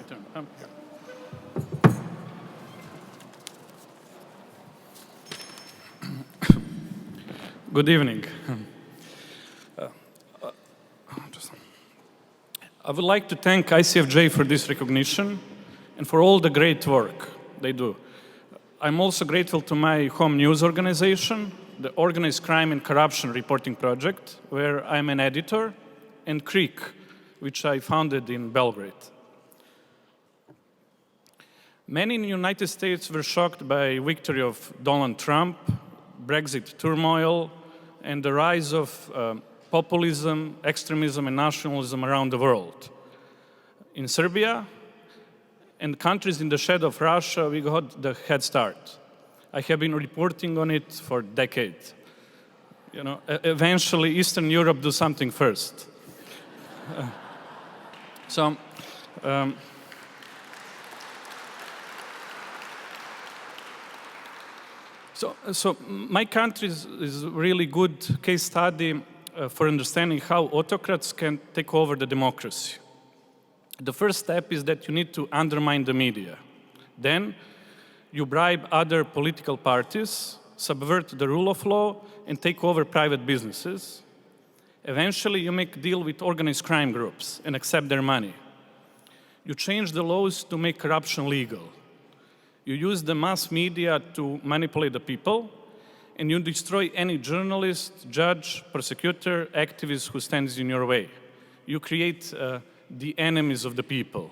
turn. Good evening. I would like to thank ICFJ for this recognition and for all the great work they do. I'm also grateful to my home news organization, the Organized Crime and Corruption Reporting Project, where I'm an editor, and KRIK, which I founded in Belgrade. Many in the United States were shocked by the victory of Donald Trump, Brexit turmoil, and the rise of populism, extremism, and nationalism around the world. In Serbia and countries in the shadow of Russia, we got the head start. I have been reporting on it for decades. You know, eventually, Eastern Europe do something first. So my country is a really good case study for understanding how autocrats can take over the democracy. The first step is that you need to undermine the media. Then you bribe other political parties, subvert the rule of law, and take over private businesses. Eventually, you make a deal with organized crime groups and accept their money. You change the laws to make corruption legal. You use the mass media to manipulate the people, and you destroy any journalist, judge, prosecutor, activist who stands in your way. You create the enemies of the people.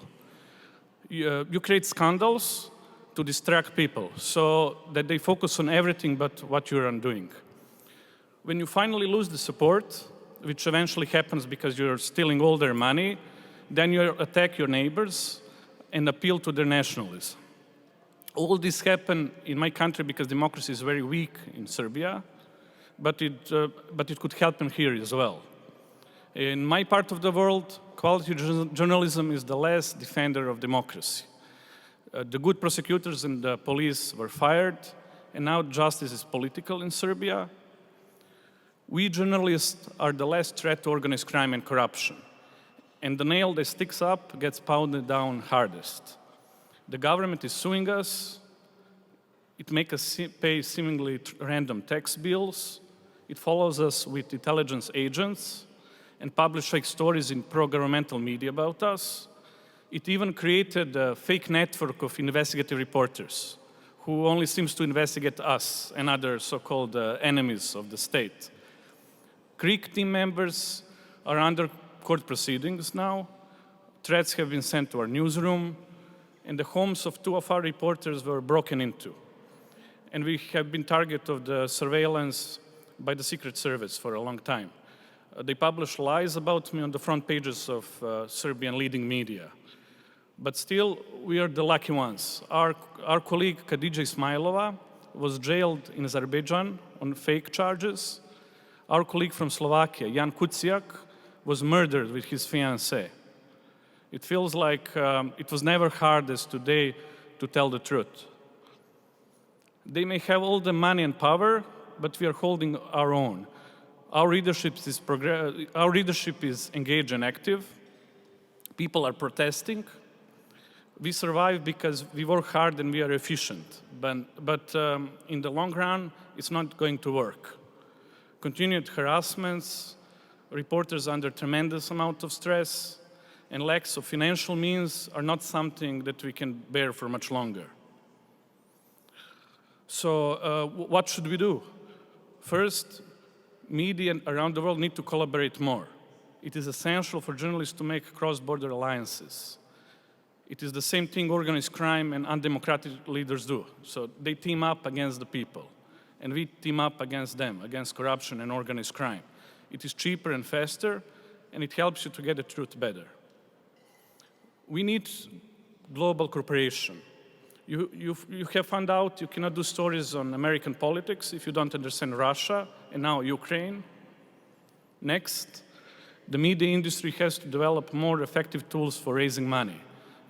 You create scandals to distract people so that they focus on everything but what you're undoing. When you finally lose the support, which eventually happens because you're stealing all their money, then you attack your neighbors and appeal to their nationalism. All this happened in my country because democracy is very weak in Serbia, but it could happen here as well. In my part of the world, quality journalism is the last defender of democracy. The good prosecutors and the police were fired, and now justice is political in Serbia. We journalists are the last threat to organized crime and corruption, and the nail that sticks up gets pounded down hardest. The government is suing us. It makes us pay seemingly random tax bills. It follows us with intelligence agents and publish fake stories in pro-governmental media about us. It even created a fake network of investigative reporters who only seems to investigate us and other so-called enemies of the state. KRIK team members are under court proceedings now. Threats have been sent to our newsroom, and the homes of 2 of our reporters were broken into. And we have been target of the surveillance by the Secret Service for a long time. They publish lies about me on the front pages of Serbian leading media. But still, we are the lucky ones. Our colleague Khadija Ismailova was jailed in Azerbaijan on fake charges. Our colleague from Slovakia, Jan Kuciak, was murdered with his fiancée. It feels like it was never hard as today to tell the truth. They may have all the money and power, but we are holding our own. Our leadership is engaged and active. People are protesting. We survive because we work hard and we are efficient. But in the long run, it's not going to work. Continued harassments, reporters under tremendous amount of stress, and lacks of financial means are not something that we can bear for much longer. So what should we do? First, media around the world need to collaborate more. It is essential for journalists to make cross-border alliances. It is the same thing organized crime and undemocratic leaders do. So they team up against the people, and we team up against them, against corruption and organized crime. It is cheaper and faster, and it helps you to get the truth better. We need global cooperation. You have found out you cannot do stories on American politics if you don't understand Russia and now Ukraine. Next, the media industry has to develop more effective tools for raising money.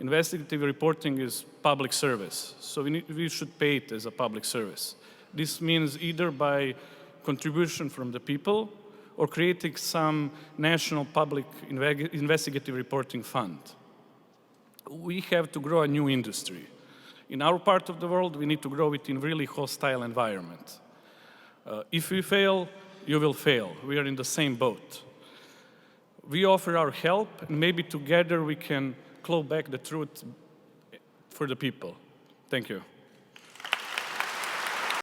Investigative reporting is public service, so we should pay it as a public service. This means either by contribution from the people or creating some national public investigative reporting fund. we have to grow a new industry. In our part of the world, we need to grow it in really hostile environment. If we fail, you will fail. We are in the same boat. We offer our help, and maybe together we can claw back the truth for the people. Thank you.